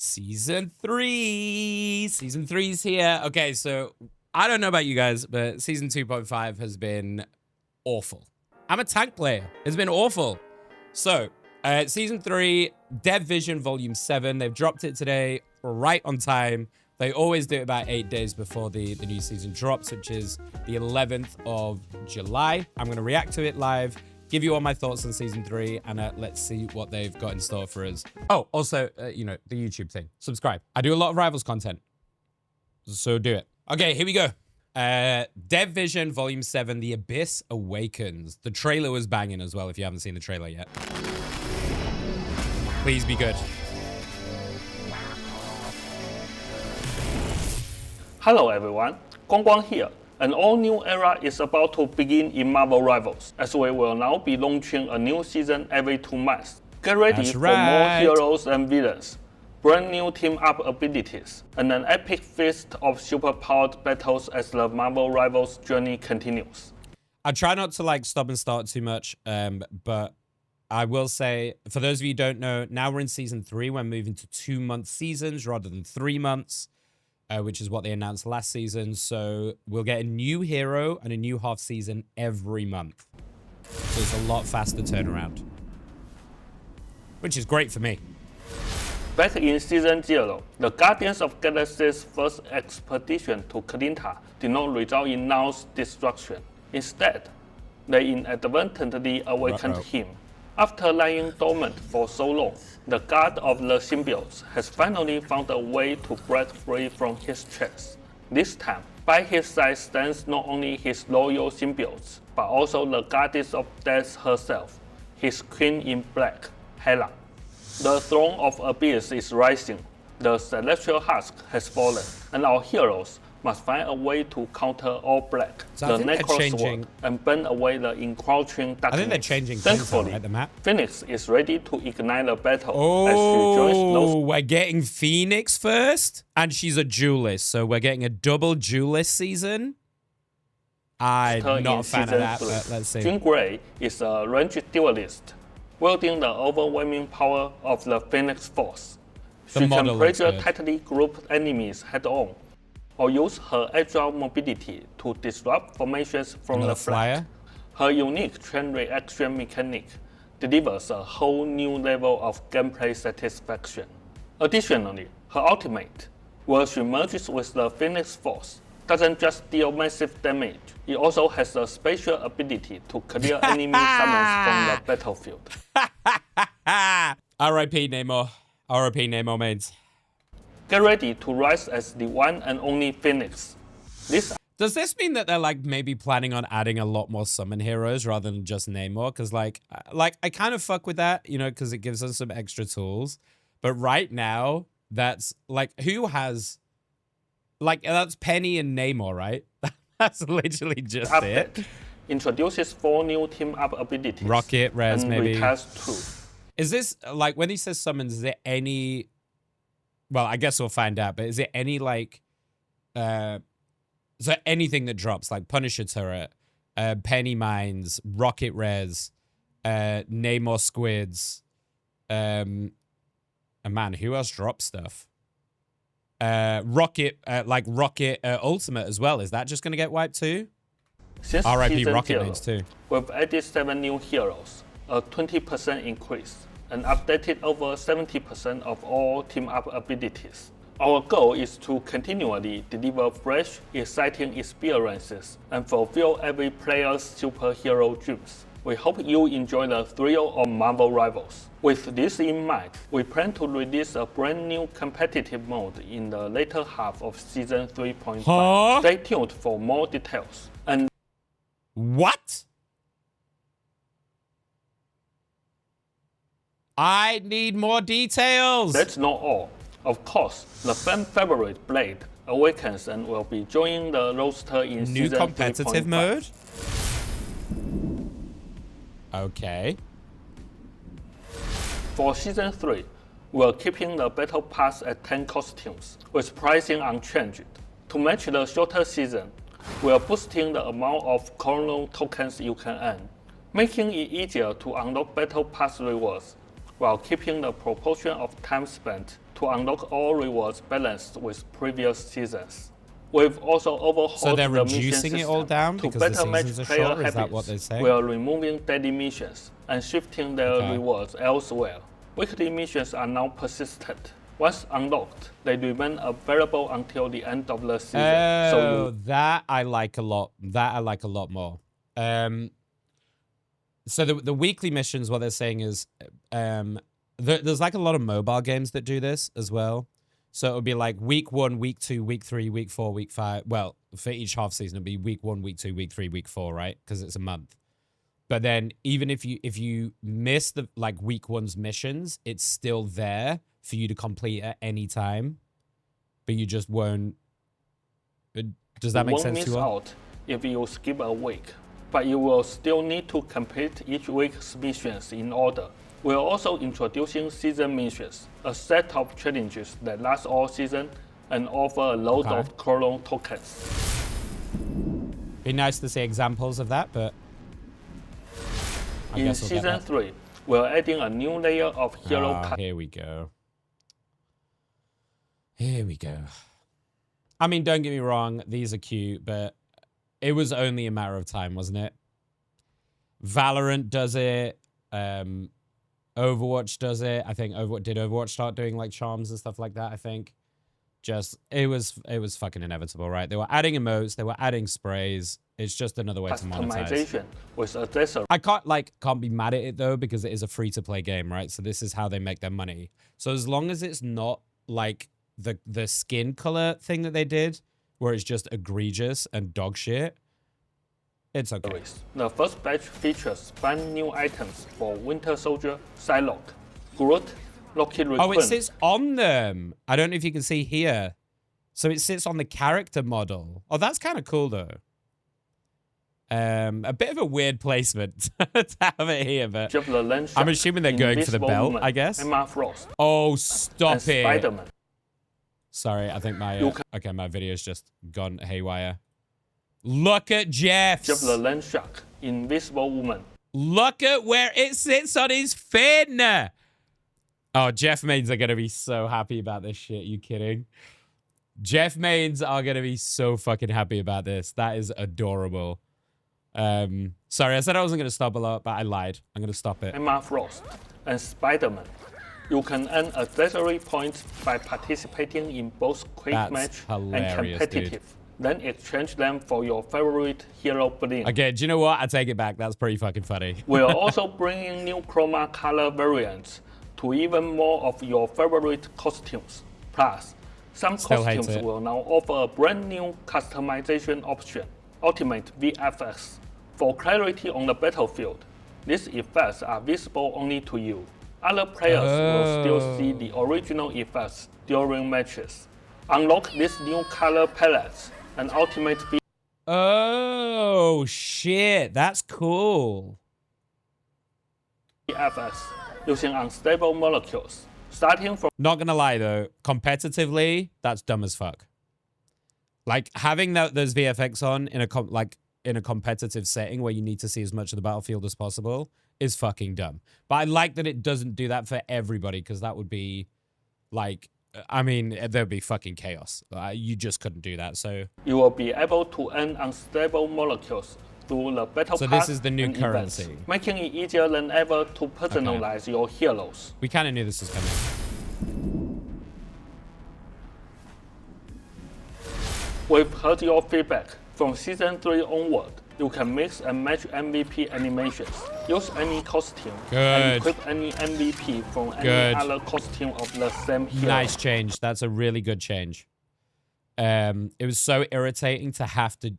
Season 3. Season 3's here. Okay, so I don't know about you guys, but Season 2.5 has been awful. I'm a tank player. It's been awful. So, Season 3, Dev Vision Volume 7. They've dropped it today, right on time. They always do it about 8 days before the new season drops, which is the 11th of July. I'm going to react to it live, give you all my thoughts on Season 3, and let's see what they've got in store for us. Oh, also, you know, the YouTube thing. Subscribe. I do a lot of Rivals content, so do it. Okay, here we go. Dev Vision Volume 7, The Abyss Awakens. The trailer was banging as well, if you haven't seen the trailer yet. Please be good. Hello everyone, Guang here. An all-new era is about to begin in Marvel Rivals, as we will now be launching a new season every 2 months. Get ready for more heroes and villains, brand new team-up abilities, and an epic feast of super-powered battles as the Marvel Rivals journey continues. I try not to like stop and start too much, but I will say, for those of you who don't know, now we're in Season 3, we're moving to 2-month seasons rather than 3 months. Which is what they announced last season. So we'll get a new hero and a new half season every month. So it's a lot faster turnaround, which is great for me. Back in Season 0, the Guardians of Galaxy's first expedition to Kalinta did not result in Now's destruction. Instead, they inadvertently awakened him. After lying dormant for so long, the god of the symbiotes has finally found a way to break free from his trance. This time, by his side stands not only his loyal symbiotes, but also the goddess of death herself, his queen in black, Hela. The throne of Abyss is rising, the celestial husk has fallen, and our heroes must find a way to counter all black, so the Necro Sword, and burn away the encroaching darkness. I think they're changing Thankfully, right, the map. Phoenix is ready to ignite the battle Oh, as she joins those. We're getting Phoenix first, and she's a duelist, so we're getting a double duelist season. I'm not a fan of that, but let's see. Jean Grey is a ranged duelist, wielding the overwhelming power of the Phoenix Force. She can pressure tightly grouped enemies head-on, or use her agile mobility to disrupt formations from the flank. Her unique chain reaction mechanic delivers a whole new level of gameplay satisfaction. Additionally, her ultimate, where she merges with the Phoenix Force, doesn't just deal massive damage, it also has a special ability to clear enemy summons from the battlefield. R.I.P. Namor. R.I.P. Namor mains. Get ready to rise as the one and only Phoenix. Does this mean that they're like maybe planning on adding a lot more summon heroes rather than just Namor? Because like I kind of fuck with that, you know, because it gives us some extra tools. But right now, that's like who has like that's Penny and Namor, right? That's literally just it. Introduces 4 new team-up abilities. Rocket, Res, and maybe. Recast 2. Is this like when he says summons? Is there any? Well, I guess we'll find out. But is there any like, is there anything that drops like Punisher turret, Penny mines, Rocket Res, Namor squids, and man, who else drops stuff? Rocket, like Rocket Ultimate as well. Is that just gonna get wiped too? Since R.I.P. Rocket mains too. We've added 7 new heroes, a 20% increase, and updated over 70% of all team-up abilities. Our goal is to continually deliver fresh, exciting experiences and fulfill every player's superhero dreams. We hope you enjoy the thrill of Marvel Rivals. With this in mind, we plan to release a brand new competitive mode in the later half of Season 3.5. Huh? Stay tuned for more details. And what? I need more details. That's not all. Of course, the fan favorite Blade awakens and will be joining the roster in new Season competitive 3.5. mode. Okay. For Season 3, we're keeping the Battle Pass at 10 costumes, with pricing unchanged. To match the shorter season, we're boosting the amount of Chrono tokens you can earn, making it easier to unlock Battle Pass rewards, while keeping the proportion of time spent to to unlock all rewards balanced with previous seasons. We've also overhauled So they're the mission reducing it system all down to because the better match seasons are player shorter? Is that what habits. they're saying? We are removing daily missions and shifting their Okay. rewards elsewhere. Weekly missions are now persistent. Once unlocked, they remain available until the end of the season. Oh, that I like a lot. That I like a lot more. So the weekly missions, what they're saying is, there's like a lot of mobile games that do this as well. So it would be like week 1, week 2, week 3, week 4, week 5. Well, for each half season, it'd be week 1, week 2, week 3, week 4, right? Because it's a month. But then even if you miss the like week 1's missions, it's still there for you to complete at any time. But you just won't. Does that make sense to you? You won't miss out if you skip a week, but you will still need to complete each week's missions in order. We're also introducing season missions, a set of challenges that last all season and offer a load of Colon tokens. Be nice to see examples of that, but in season 3, we're adding a new layer of hero cards. Here we go. Here we go. I mean, don't get me wrong, these are cute, but it was only a matter of time, wasn't it? Valorant does it. Overwatch does it. I think Overwatch start doing like charms and stuff like that, I think. Just it was fucking inevitable, right? They were adding emotes, they were adding sprays. It's just another way to monetize. Customization with accessories. I can't be mad at it though, because it is a free-to-play game, right? So this is how they make their money. So as long as it's not like the skin color thing that they did, where it's just egregious and dog shit, it's okay. The first batch features 5 new items for Winter Soldier, Psylocke, Groot, Rocket Raccoon. Oh, it sits on them. I don't know if you can see here. So it sits on the character model. Oh, that's kind of cool though. A bit of a weird placement to have it here, but I'm assuming they're going for the belt, Woman, I guess. Emma Frost, oh, stop it. Spider-Man. Sorry, I think my okay, my video's just gone haywire. Look at Jeff's. Jeff the Land Shark, Invisible Woman. Look at where it sits on his fin. Oh, Jeff mains are gonna be so happy about this shit. You kidding? Jeff mains are gonna be so fucking happy about this. That is adorable. Sorry, I said I wasn't gonna stop a lot, but I lied. I'm gonna stop it. Emma Frost and Spider-Man. You can earn accessory points by participating in both quick match and competitive. Dude. Then exchange them for your favorite hero bling. Okay, do you know what? I take it back. That's pretty fucking funny. We're also bringing new chroma color variants to even more of your favorite costumes. Plus, some costumes will now offer a brand new customization option, Ultimate VFX. For clarity on the battlefield, these effects are visible only to you. Other players will still see the original effects during matches. Unlock these new color palettes and Ultimate VFX. Oh, shit. That's cool. VFX using unstable molecules. Starting from... Not gonna lie, though. Competitively, that's dumb as fuck. Like, having those VFX on in a competitive setting where you need to see as much of the battlefield as possible is fucking dumb. But I like that it doesn't do that for everybody, because that would be, like... I mean, there'd be fucking chaos. You just couldn't do that, so... You will be able to earn unstable molecules through the battle pass. So this is the new currency. Events, making it easier than ever to personalize your heroes. We kind of knew this was coming. We've heard your feedback. From Season 3 onward, you can mix and match MVP animations. Use any costume and equip any MVP from any other costume of the same hero. Nice change. That's a really good change. It was so irritating to have to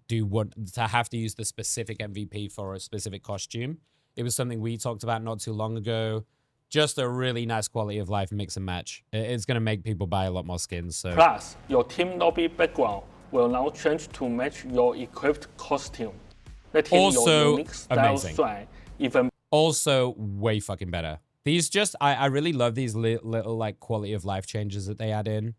use the specific MVP for a specific costume. It was something we talked about not too long ago. Just a really nice quality of life mix and match. It's going to make people buy a lot more skins. So. Plus, your team lobby background will now change to match your equipped costume. Also, your unique style amazing. Shine even also, way fucking better. These just, I really love these little like quality of life changes that they add in,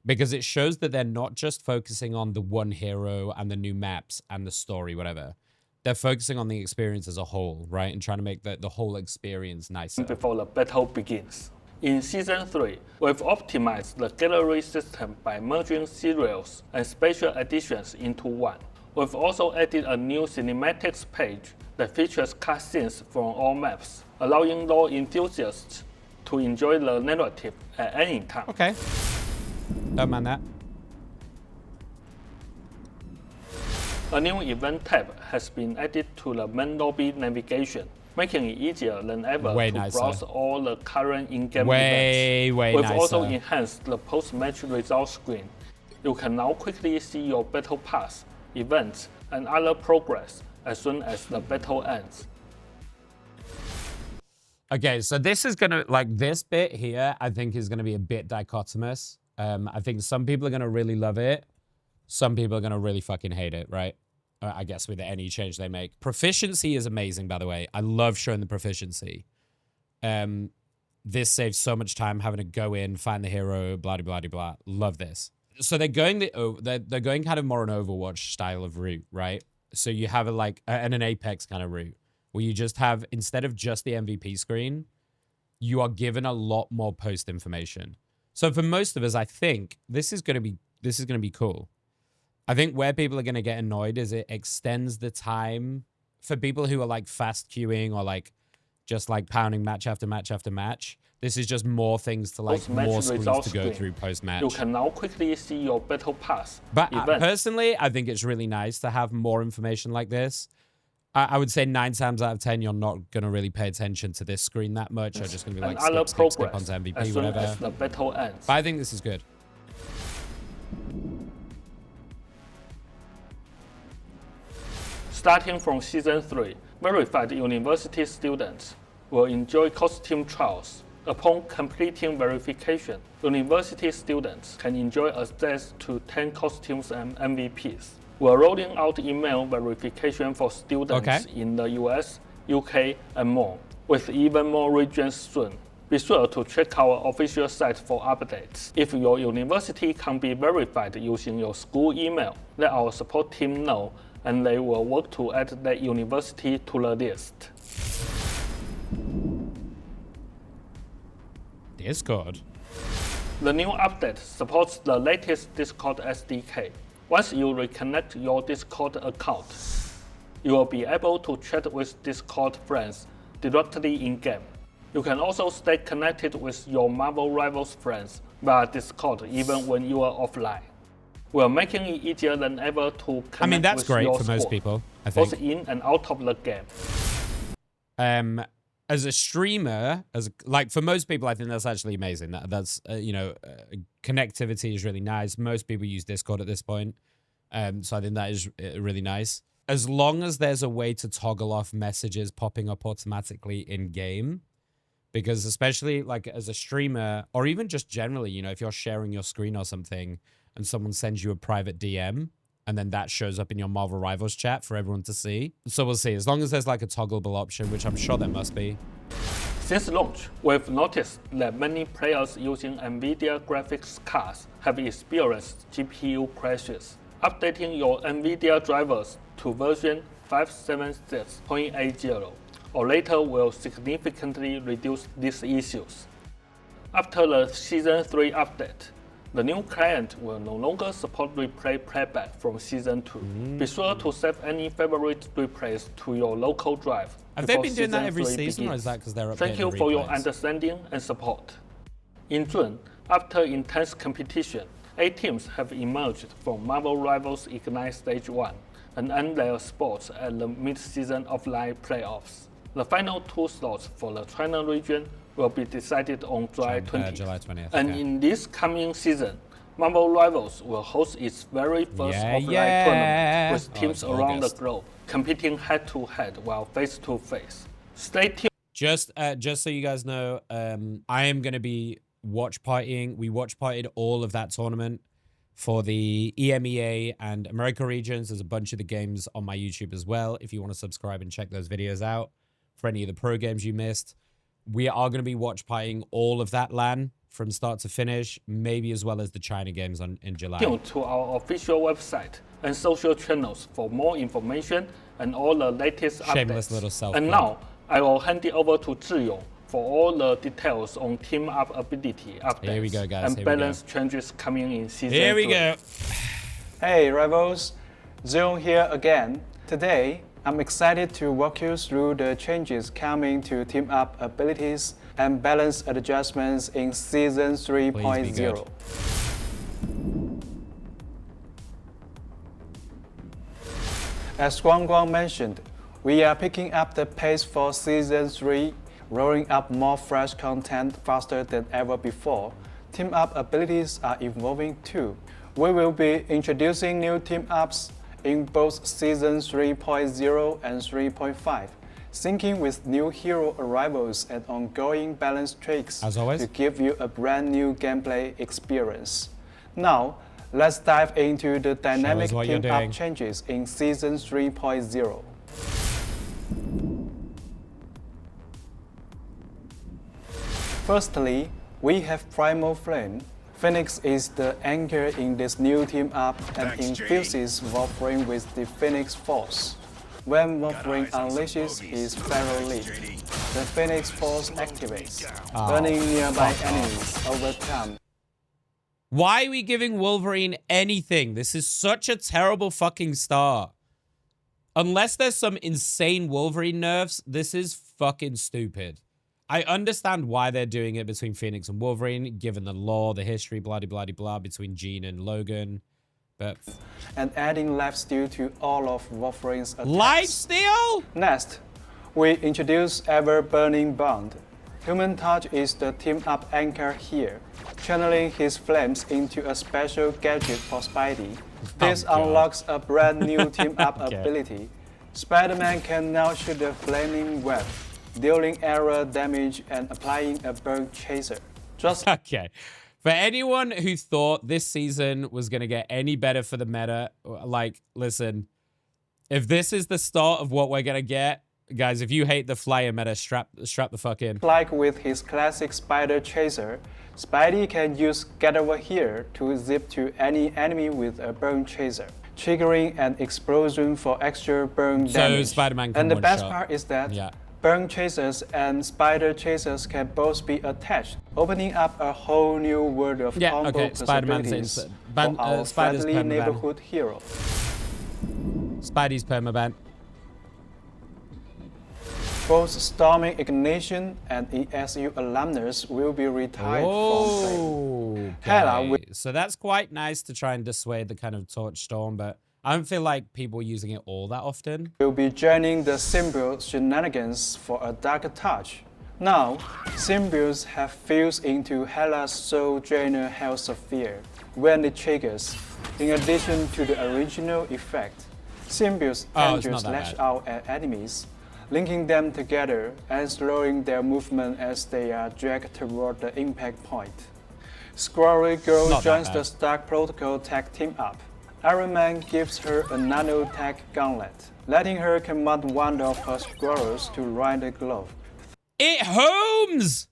because it shows that they're not just focusing on the one hero and the new maps and the story, whatever. They're focusing on the experience as a whole, right? And trying to make the whole experience nicer. Before the battle begins. In Season 3, we've optimized the gallery system by merging serials and special editions into one. We've also added a new cinematics page that features cutscenes from all maps, allowing lore enthusiasts to enjoy the narrative at any time. Okay. Don't mind that. A new event tab has been added to the main lobby navigation, making it easier than ever to browse all the current in-game events. We've also enhanced the post-match results screen. You can now quickly see your battle pass, events, and other progress as soon as the battle ends. Okay, so this is gonna, like this bit here, I think is gonna be a bit dichotomous. I think some people are gonna really love it. Some people are gonna really fucking hate it, right? I guess with any change they make. Proficiency is amazing, by the way. I love showing the proficiency. This saves so much time having to go in, find the hero, blah, blah, blah, blah. Love this. So they're going they're going kind of more an Overwatch style of route, right? So you have an Apex kind of route where you just have, instead of just the MVP screen, you are given a lot more post information. So for most of us, I think this is gonna be cool. I think where people are gonna get annoyed is it extends the time for people who are like fast queuing or like just like pounding match after match after match. This is just more things to like more screens to go through post-match. You can now quickly see your battle pass. But personally, I think it's really nice to have more information like this. I would say 9 times out of 10, you're not going to really pay attention to this screen that much. You're just going to be like, skip onto MVP, as soon whatever. As the battle ends. But I think this is good. Starting from Season 3, verified university students will enjoy costume trials. Upon completing verification, university students can enjoy access to 10 costumes and MVPs. We're rolling out email verification for students in the US, UK, and more, with even more regions soon. Be sure to check our official site for updates. If your university can be verified using your school email, let our support team know, and they will work to add that university to the list. Discord. The new update supports the latest Discord SDK. Once you reconnect your Discord account, you will be able to chat with Discord friends directly in-game. You can also stay connected with your Marvel Rivals friends via Discord even when you are offline. We are making it easier than ever to connect that's with great your for squad, most people, I think. both in and out of the game. As a streamer, for most people, I think that's actually amazing. That's connectivity is really nice. Most people use Discord at this point, so I think that is really nice. As long as there's a way to toggle off messages popping up automatically in game, because especially like as a streamer, or even just generally, if you're sharing your screen or something, and someone sends you a private DM, and then that shows up in your Marvel Rivals chat for everyone to see. So we'll see. As long as there's like a toggleable option, which I'm sure there must be. Since launch, we've noticed that many players using NVIDIA graphics cards have experienced GPU crashes. Updating your NVIDIA drivers to version 576.80 or later will significantly reduce these issues. After the Season 3 update, the new client will no longer support replay playback from Season 2. Be sure to save any favorite replays to your local drive. Have they been doing that every season, or is that because they're updating Thank you for your understanding and support. In June, after intense competition, 8 teams have emerged from Marvel Rivals Ignite Stage 1 and earned their spots at the mid-season offline playoffs. The final 2 slots for the China region will be decided on July 20th. And in this coming season, Marvel Rivals will host its very first offline tournament with teams around the globe competing head-to-head while face-to-face. Stay tuned. Just so you guys know, I am going to be watch partying. We watch partied all of that tournament for the EMEA and America regions. There's a bunch of the games on my YouTube as well, if you want to subscribe and check those videos out for any of the pro games you missed. We are going to be watch partying all of that LAN from start to finish, maybe as well as the China games in July. To our official website and social channels for more information and all the latest Shameless updates. little self. And now, I will hand it over to Zhiyong for for all the details on team up ability updates Here we go, guys. and balance changes coming in season 3. Here we go. Hey rivals, Zion here again. Today, I'm excited to walk you through the changes coming to team up abilities and balance adjustments in season 3.0. As Guang Guang mentioned, we are picking up the pace for Season 3, rolling up more fresh content faster than ever before. Team Up abilities are evolving too. We will be introducing new Team Ups in both Season 3.0 and 3.5, syncing with new hero arrivals and ongoing balance tricks As always, to give you a brand new gameplay experience. Now, let's dive into the dynamic team up changes in Season 3.0. Firstly, we have Primal Flame. Phoenix is the anchor in this new team up and infuses Wolverine with the Phoenix Force. When Wolverine unleashes his Pharaoh Leap, the Phoenix Force activates, burning nearby enemies over time. Why are we giving Wolverine anything? This is such a terrible fucking start. Unless there's some insane Wolverine nerfs, this is fucking stupid. I understand why they're doing it between Phoenix and Wolverine, given the lore, the history, blah-de-blah-de-blah, between Jean and Logan, but... And adding lifesteal to all of Wolverine's attacks. Lifesteal? Next, we introduce Ever-Burning Bond. Human Touch is the team-up anchor here, channeling his flames into a special gadget for Spidey. This unlocks a brand new team-up ability. Spider-Man can now shoot a flaming web, dealing area damage and applying a burn chaser. Okay. For anyone who thought this season was going to get any better for the meta, like, listen, if this is the start of what we're going to get, guys, if you hate the flyer meta, strap the fuck in. Like with his classic spider chaser, Spidey can use Get Over Here to zip to any enemy with a burn chaser, triggering an explosion for extra burn damage. So Spider-Man can And the best one-shot. part is that burn chasers and spider chasers can both be attached, opening up a whole new world of combo possibilities for our friendly neighborhood hero. Spidey's permaban. Both Storming Ignition and ESU alumnus will be retired from play. So that's quite nice to try and dissuade the kind of Torch Storm, but I don't feel like people are using it all that often. Will be joining the symbiote shenanigans for a darker touch. Now, symbiotes have fused into Hela's Soul Drainer Hell Sphere when it triggers. In addition to the original effect, symbiotes can just lash out at enemies, linking them together and slowing their movement as they are dragged toward the impact point. Squirrel Girl joins the Stark Protocol tag team up. Iron Man gives her a nanotech gauntlet, letting her command one of her squirrels to ride the glove. It homes!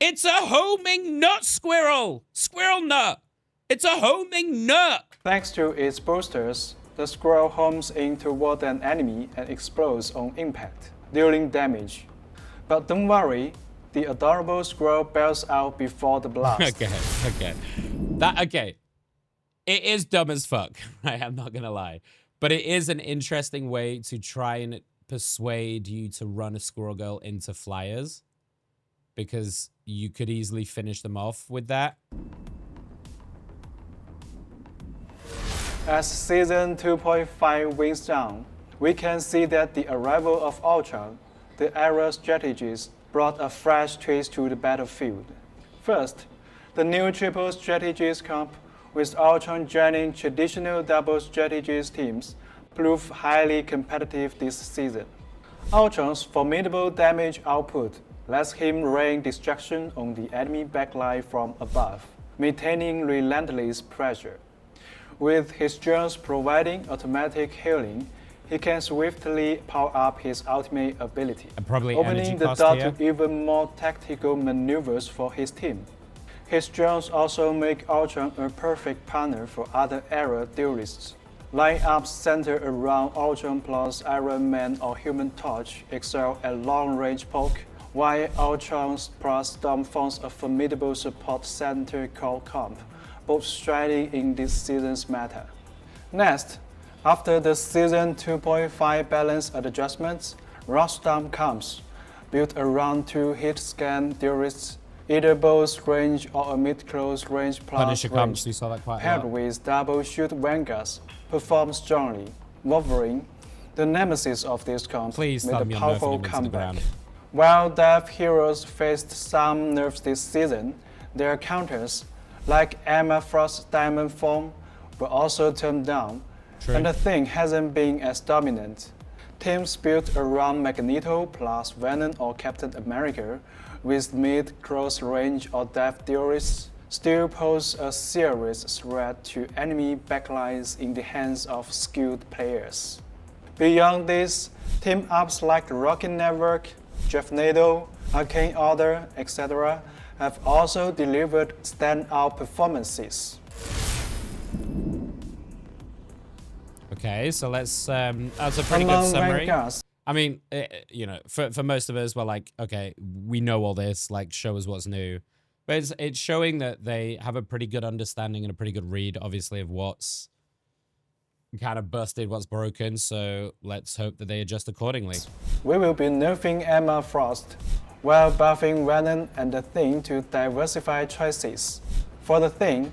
It's a homing nut squirrel! Squirrel nut! It's a homing nut! Thanks to its boosters, the squirrel homes in toward an enemy and explodes on impact, dealing damage. But don't worry, the adorable squirrel bails out before the blast. Okay. It is dumb as fuck, right? I'm not gonna lie. But it is an interesting way to try and persuade you to run a Squirrel Girl into flyers, because you could easily finish them off with that. As Season 2.5 winds down, we can see that the arrival of Ultron, the era strategist, brought a fresh twist to the battlefield. First, the new triple strategist comp, with Ultron joining traditional double strategist teams, proved highly competitive this season. Ultron's formidable damage output lets him rain destruction on the enemy backline from above, maintaining relentless pressure. With his drones providing automatic healing, he can swiftly power up his ultimate ability, opening the door to even more tactical maneuvers for his team. His drones also make Ultron a perfect partner for other era duelists. Lineups centered around Ultron plus Iron Man or Human Torch excel at long-range poke, while Ultron's plus Storm forms a formidable support center called Comp, both shining in this season's meta. Next, after the Season 2.5 balance adjustments, Rockstorm comes, built around 2 hit-scan theorists, either both range or a mid-close range plus Punisher range, comes, we saw that quite a paired lot. with double shoot vanguards, perform strongly. Wolverine, the nemesis of this comp, Please made tell a me I'm nerfing powerful him into the comeback. ground. While Death heroes faced some nerfs this season, their counters, like Emma Frost's Diamond form, were also turned down, True. and the Thing hasn't been as dominant. Teams built around Magneto plus Venom or Captain America, with mid-close range or Death theorists, still pose a serious threat to enemy backlines in the hands of skilled players. Beyond this, team-ups like Rocket Network, Jeffnado, Arcane Order, etc. have also delivered standout performances. Okay, so let's, that's a pretty good Among summary. vanguards, I mean, you know, for most of us, we're like, okay, we know all this, like, show us what's new. But it's showing that they have a pretty good understanding and a pretty good read, obviously, of what's kind of busted, what's broken. So let's hope that they adjust accordingly. we will be nerfing Emma Frost, while buffing Venom and the Thing to diversify choices. For the Thing,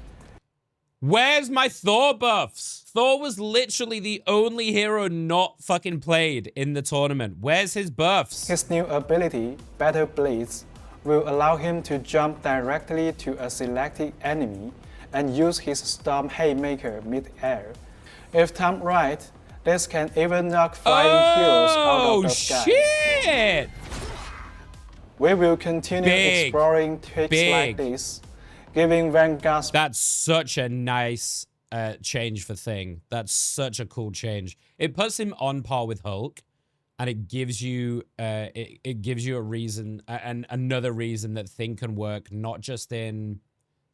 Where's my Thor buffs? Thor was literally the only hero not fucking played in the tournament. Where's his buffs? his new ability, Battle Blitz, will allow him to jump directly to a selected enemy and use his Storm Haymaker mid-air. If timed right, this can even knock flying heroes out of the sky. Shit! We will continue Big. exploring tricks like Big. this, giving Vanguard's That's such a nice change for Thing. That's such a cool change. It puts him on par with Hulk, and it gives you it gives you a reason and another reason that Thing can work not just in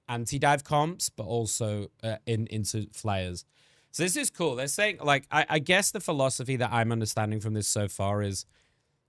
anti-dive comps but also into flyers. So this is cool. They're saying, like, I guess the philosophy that I'm understanding from this so far is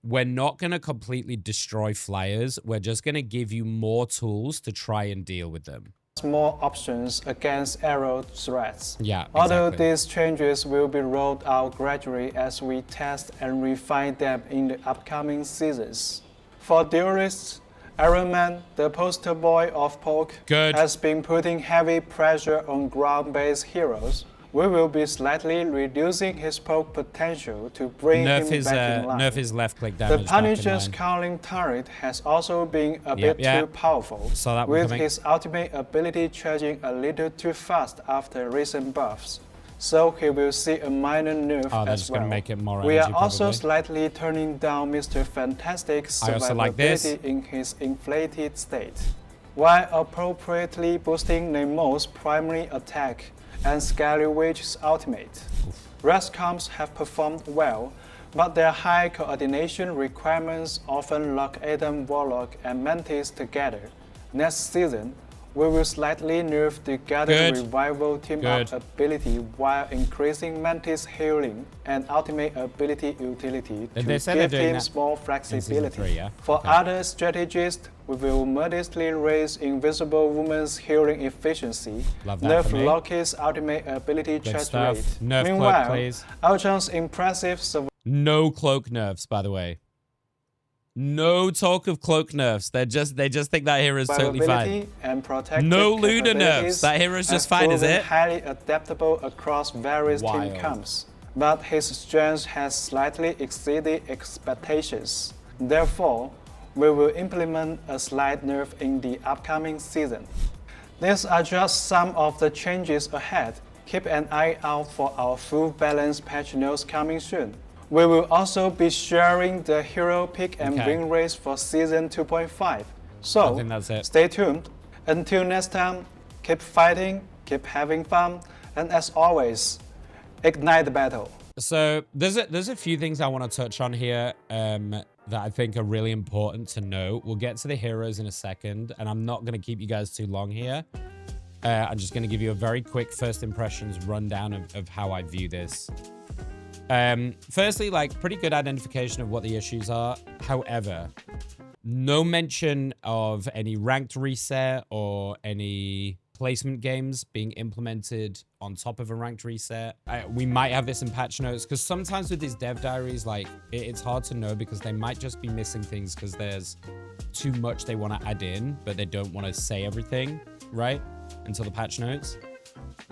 we're not going to completely destroy flyers. We're just going to give you more tools to try and deal with them. more options against arrow threats. Yeah, Although exactly. these changes will be rolled out gradually as we test and refine them in the upcoming seasons. For Duelists, Iron Man, the poster boy of Poke, Good. has been putting heavy pressure on ground-based heroes. We will be slightly reducing his poke potential to bring Nerf him back in line. nerf his left click The damage. back in Punisher's line. cowling turret has also been a Yep, bit yeah. too powerful, Saw that one with coming. his ultimate ability charging a little too fast after recent buffs. So he will see a minor nerf Oh, they're as just well. gonna make it more We energy, are also probably. slightly turning down Mr. Fantastic's I also like this. survivability in his inflated state, while appropriately boosting Nemo's primary attack and Scarlet Witch's ultimate. Rest comps have performed well, but their high coordination requirements often lock Adam Warlock and Mantis together. Next season, we will slightly nerf the Garden Good. Revival team-up Good. ability while increasing Mantis healing and ultimate ability utility They to said they're give doing teams that more season flexibility. 3, yeah? For Okay. other strategists, we will modestly raise Invisible Woman's healing efficiency, Love that for nerf me. Loki's ultimate ability Good charge stuff. rate. Nerf Cloak, Meanwhile, please. Ultron's impressive No cloak nerfs, by the way. No talk of cloak nerfs. They just think that hero is totally survivability fine. and protective No Luda nerfs. capabilities That hero's just have fine, is proven it? highly adaptable across various Wild. team comps, but his strength has slightly exceeded expectations. Therefore, we will implement a slight nerf in the upcoming season. These are just some of the changes ahead. Keep an eye out for our full balance patch notes coming soon. We will also be sharing the hero pick and Okay. win race for season 2.5. I So, think that's it. stay tuned. Until next time, keep fighting, keep having fun, and as always, ignite the battle. So there's a few things I want to touch on here that I think are really important to know. We'll get to the heroes in a second, and I'm not going to keep you guys too long here. I'm just going to give you a very quick first impressions rundown of how I view this. Firstly, like, pretty good identification of what the issues are. However, No mention of any ranked reset or any placement games being implemented on top of a ranked reset. We might have this in patch notes because sometimes with these dev diaries, like it's hard to know because they might just be missing things because there's too much they want to add in, but they don't want to say everything, right? Until the patch notes.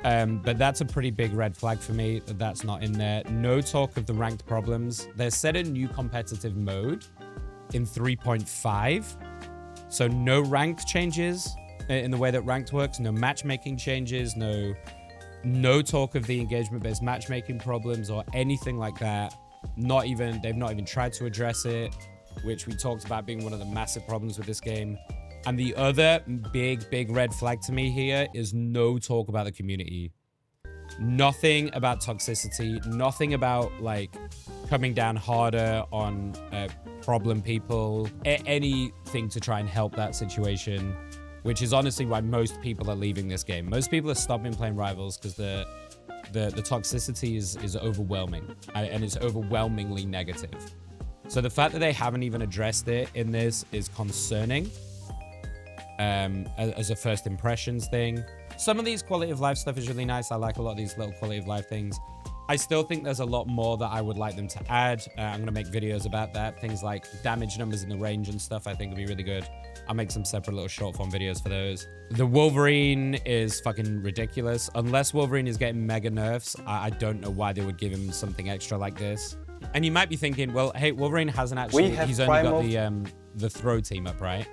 But that's a pretty big red flag for me that that's not in there. No talk of the ranked problems. They set a new competitive mode in 3.5. So no ranked changes in the way that ranked works. No matchmaking changes. No talk of the engagement-based matchmaking problems or anything like that. They've not even tried to address it, which we talked about being one of the massive problems with this game. And the other big red flag to me here is no talk about the community. Nothing about toxicity. Nothing about like coming down harder on problem people. Anything to try and help that situation, which is honestly why most people are leaving this game. Most people are stopping playing Rivals because the toxicity is overwhelming and it's overwhelmingly negative. So the fact that they haven't even addressed it in this is concerning. As a first impressions thing. Some of these quality of life stuff is really nice. I like a lot of these little quality of life things. I still think there's a lot more that I would like them to add. I'm going to make videos about that. Things like damage numbers in the range and stuff I think would be really good. I'll make some separate little short form videos for those. The Wolverine is fucking ridiculous. Unless Wolverine is getting mega nerfs, I don't know why they would give him something extra like this. And you might be thinking, well, hey, Wolverine hasn't actually... He's only got the throw team up, right?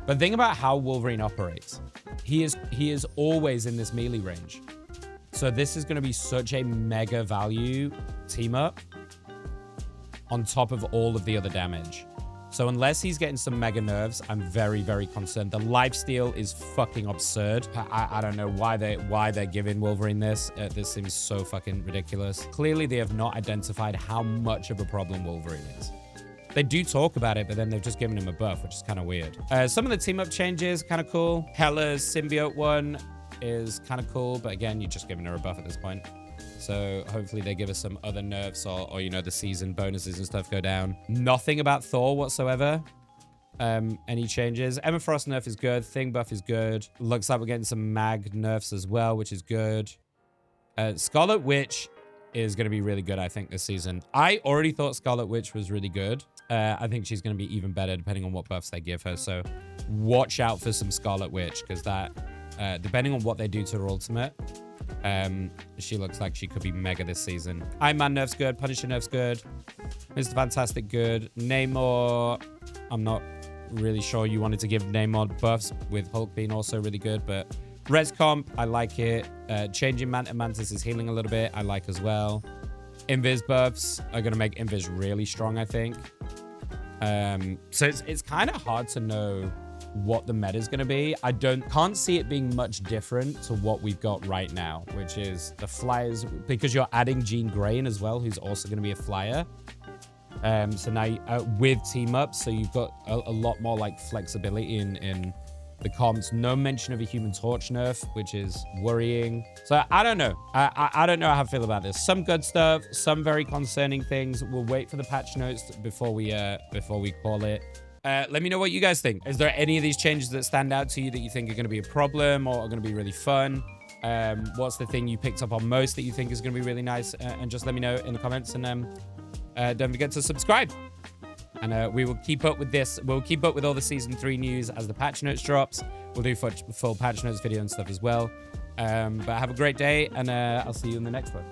But think about how Wolverine operates. He is always in this melee range. So this is going to be such a mega value team up on top of all of the other damage. So unless he's getting some mega nerfs, I'm very concerned. The lifesteal is fucking absurd. I don't know why they're giving Wolverine this. This seems so fucking ridiculous. Clearly, they have not identified how much of a problem Wolverine is. They do talk about it, but then they've just given him a buff, which is kind of weird. Some of the team up changes, kind of cool. Hela's symbiote one is kind of cool, but again, you're just giving her a buff at this point. So hopefully they give us some other nerfs or you know, the season bonuses and stuff go down. Nothing about Thor whatsoever. Any changes. Emma Frost nerf is good. Thing buff is good. Looks like we're getting some mag nerfs as well, which is good. Scarlet Witch is going to be really good, I think, this season. I already thought Scarlet Witch was really good. I think she's going to be even better depending on what buffs they give her. So watch out for some Scarlet Witch because that, depending on what they do to her ultimate, she looks like she could be mega this season. Iron Man nerf's good. Punisher nerf's good. Mr. Fantastic good. Namor, I'm not really sure you wanted to give Namor buffs with Hulk being also really good, but Res Comp, I like it. Changing Mantis is healing a little bit. I like as well. Invis buffs are going to make Invis really strong, I think. So it's kind of hard to know what the meta is going to be. I can't see it being much different to what we've got right now, which is the flyers, because you're adding Jean Grey in as well, who's also going to be a flyer. So now with Teamups, so you've got a lot more like flexibility in the comps. No mention of a Human Torch nerf, which is worrying. So I don't know. I don't know how I feel about this. Some good stuff, some very concerning things. We'll wait for the patch notes before we call it. Let me know what you guys think. Is there any of these changes that stand out to you that you think are going to be a problem or are going to be really fun? What's the thing you picked up on most that you think is going to be really nice? And just let me know in the comments. And don't forget to subscribe. And we will keep up with this. We'll keep up with all the Season 3 news as the patch notes drops. We'll do full patch notes video and stuff as well. But have a great day, and I'll see you in the next one.